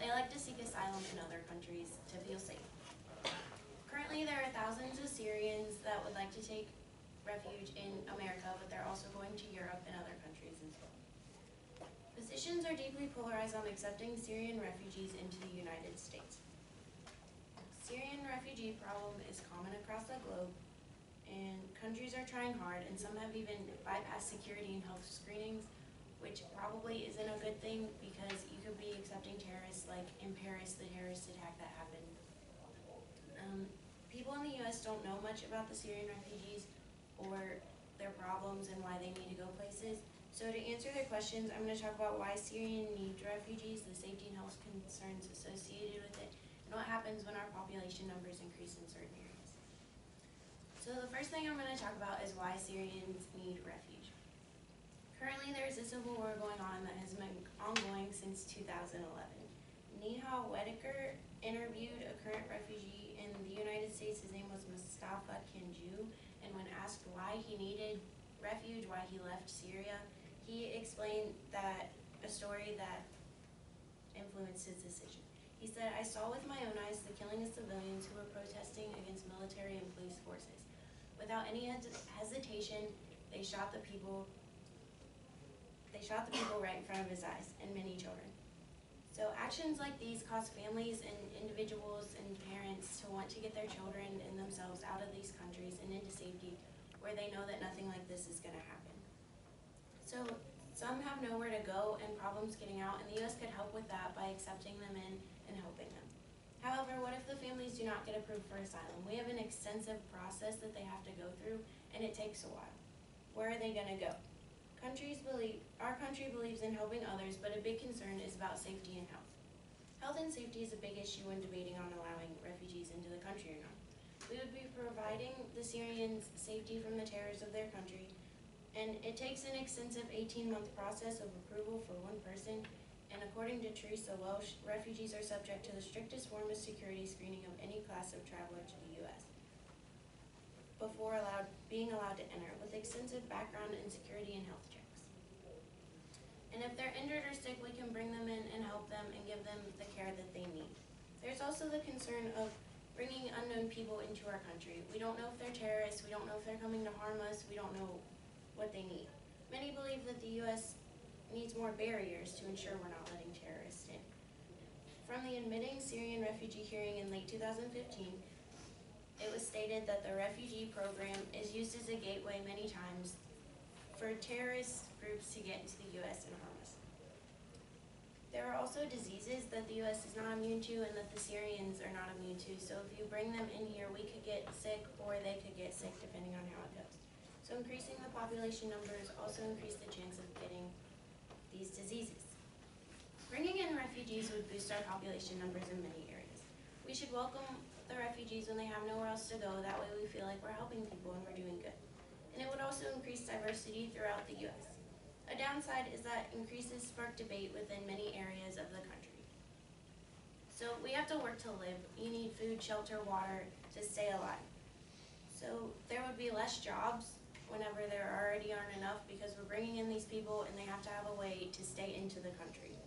They like to seek asylum in other countries to feel safe. Currently, there are thousands of Syrians that would like to take refuge in America, but they're also going to Europe and other countries as well. Positions are deeply polarized on accepting Syrian refugees into the United States. Syrian refugee problem is common across the globe, and countries are trying hard, and some have even bypassed security and health screenings, which probably isn't a good thing because you could be accepting terrorists, like in Paris, the terrorist attack that happened. People in the U.S. don't know much about the Syrian refugees or their problems and why they need to go places. So to answer their questions, I'm going to talk about why Syria needs refugees, the safety and health concerns associated with it, and what happens when our population numbers increase in certain areas. So the first thing I'm going to talk about is why Syrians need refuge. Currently, there is a civil war going on that has been ongoing since 2011. Nihal Wedeker interviewed a current refugee in the United States. His name was Mustafa Kenju, and when asked why he needed refuge, why he left Syria, he explained that a story that influenced his decision. He said, "I saw with my own eyes the killing of civilians who were protesting against military and police forces. Without any hesitation, they shot the people right in front of his eyes, and many children. So actions like these cause families and individuals and parents to want to get their children and themselves out of these countries and into safety where they know that nothing like this is going to happen. So some have nowhere to go and problems getting out, and the U.S. could help with that by accepting them in and helping them. However, what if the families do not get approved for asylum? We have an extensive process that they have to go through, and it takes a while. Where are they going to go? Our country believes in helping others, but a big concern is about safety and health. Health and safety is a big issue when debating on allowing refugees into the country or not. We would be providing the Syrians safety from the terrors of their country, and it takes an extensive 18-month process of approval for one person, and according to Teresa Welsh, refugees are subject to the strictest form of security screening of any class of traveler to the U.S. before being allowed to enter, with extensive background and security and health checks. And if they're injured or sick, we can bring them in and help them and give them the care that they need. There's also the concern of bringing unknown people into our country. We don't know if they're terrorists, we don't know if they're coming to harm us, we don't know what they need. Many believe that the U.S. needs more barriers to ensure we're not letting terrorists in. From the admitting Syrian refugee hearing in late 2015, it was stated that the refugee program is used as a gateway many times for terrorist groups to get into the U.S. and harm us. There are also diseases that the U.S. is not immune to and that the Syrians are not immune to. So if you bring them in here, we could get sick or they could get sick depending on how it goes. So increasing the population numbers also increase the chance of getting these diseases. Bringing in refugees would boost our population numbers in many areas. We should welcome the refugees when they have nowhere else to go. That way we feel like we're helping people and we're doing good. And it would also increase diversity throughout the U.S. A downside is that increases spark debate within many areas of the country. So we have to work to live. You need food, shelter, water to stay alive. So there would be less jobs whenever there already aren't enough because we're bringing in these people and they have to have a way to stay into the country.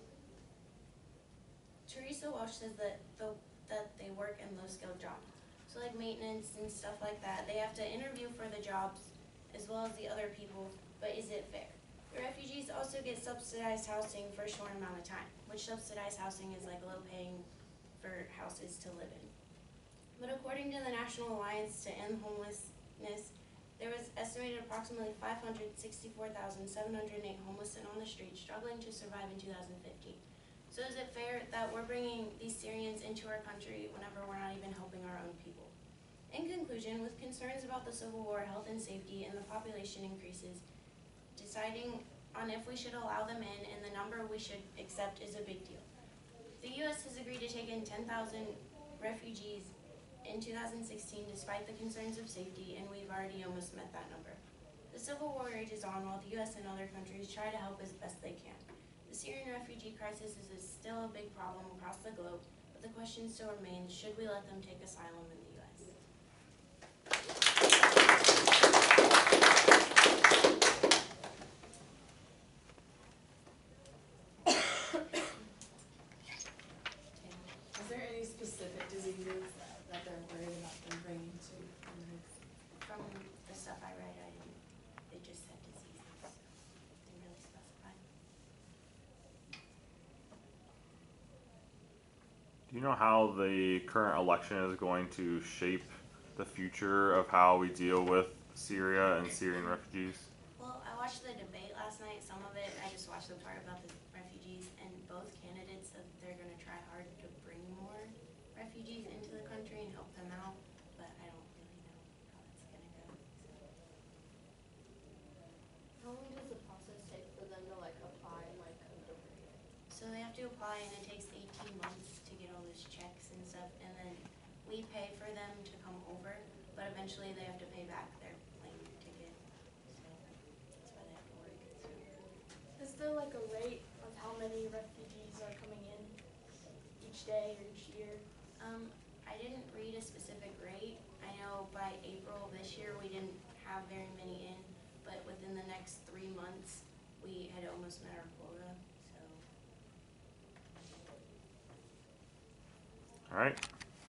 Teresa Welsh says that they work in low-skilled jobs. So like maintenance and stuff like that, they have to interview for the jobs as well as the other people, but is it fair? The refugees also get subsidized housing for a short amount of time, which subsidized housing is like low paying for houses to live in. But according to the National Alliance to End Homelessness, there was estimated approximately 564,708 homeless and on the street struggling to survive in 2015. So is it fair that we're bringing these Syrians into our country whenever we're not even helping our own people? In conclusion, with concerns about the civil war, health and safety, and the population increases, deciding on if we should allow them in and the number we should accept is a big deal. The U.S. has agreed to take in 10,000 refugees in 2016 despite the concerns of safety, and we've already almost met that number. The civil war rages on while the U.S. and other countries try to help as best they can. The Syrian refugee crisis is still a big problem across the globe, but the question still remains, should we let them take asylum in the U.S.? Do you know how the current election is going to shape the future of how we deal with Syria and Syrian refugees? Well, I watched the debate last night, some of it, I just watched the part about the refugees, and both candidates said that they're gonna try hard to bring more refugees into the country and help them out, but I don't really know how that's gonna go, so. How long does the process take for them to like apply and like come over here? So they have to apply and it takes 18 months to get all those checks and stuff, and then we pay for them to come over, but eventually they have to pay back their plane ticket, so that's why they have to work. So. Is there like a rate of how many refugees are coming in each day or each year? I didn't read a specific rate. I know by April this year we didn't have very many in, but within the next 3 months we had almost met our quota, so. All right.